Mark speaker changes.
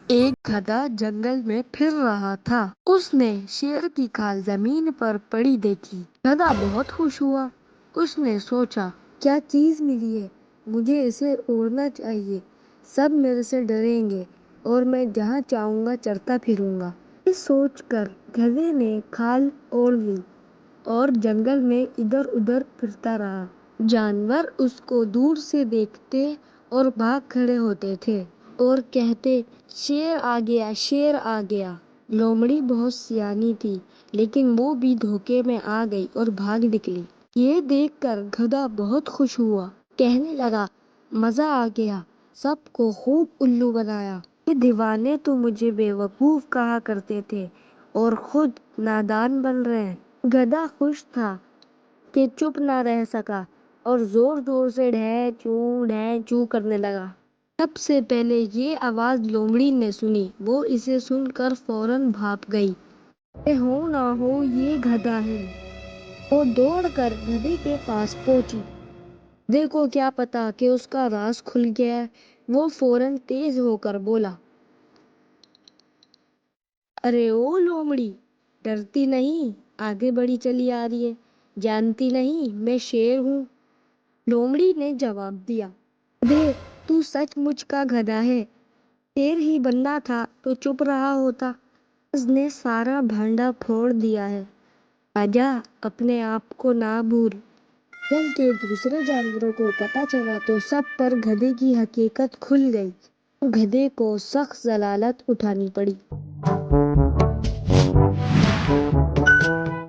Speaker 1: ایک گدھا جنگل میں پھر رہا تھا۔ اس نے شیر کی کھال زمین پر پڑی دیکھی۔ گدھا بہت خوش ہوا۔ اس نے سوچا، کیا چیز ملی ہے، مجھے اسے اڑنا چاہیے۔ سب میرے سے ڈریں گے اور میں جہاں چاہوں گا چرتا پھروں گا۔ یہ سوچ کر گدھے نے کھال اوڑھ لی اور جنگل میں ادھر ادھر پھرتا رہا۔ جانور اس کو دور سے دیکھتے اور بھاگ کھڑے ہوتے تھے اور کہتے، شیر آ گیا، شیر آ گیا۔ لومڑی بہت سیانی تھی، لیکن وہ بھی دھوکے میں آ گئی اور بھاگ نکلی۔ یہ دیکھ کر گدھا بہت خوش ہوا۔ کہنے لگا، مزہ آ گیا، سب کو خوب الو بنایا۔ یہ دیوانے تو مجھے بے وقوف کہا کرتے تھے اور خود نادان بن رہے ہیں۔ گدھا خوش تھا کہ چپ نہ رہ سکا اور زور زور سے ڈھیں چوں کرنے لگا۔ سب سے پہلے یہ آواز لومڑی نے سنی۔ وہ اسے سن کر فوراً بھاپ گئی۔ یہ ہو نہ ہو یہ گدھا ہے۔ وہ دوڑ کر گدھے کے پاس پہنچی۔ گدھے کو کیا پتا کہ اس کا راز کھل گیا ہے۔ وہ فوراً تیز ہو کر بولا، ارے او لومڑی، ڈرتی نہیں، آگے بڑھی چلی آ رہی ہے، جانتی نہیں میں شیر ہوں۔ لومڑی نے جواب دیا، گدھے، تو سچ مچ کا گدھا ہے، شیر ہی بننا تھا تو چپ رہا ہوتا۔ آج نے سارا بھانڈا پھوڑ دیا ہے، آجا، اپنے آپ کو نہ بھول۔ جنگل کے دوسرے جانوروں کو پتہ چلا تو سب پر گدھے کی حقیقت کھل گئی اور گدھے کو سخت ضلالت اٹھانی پڑی۔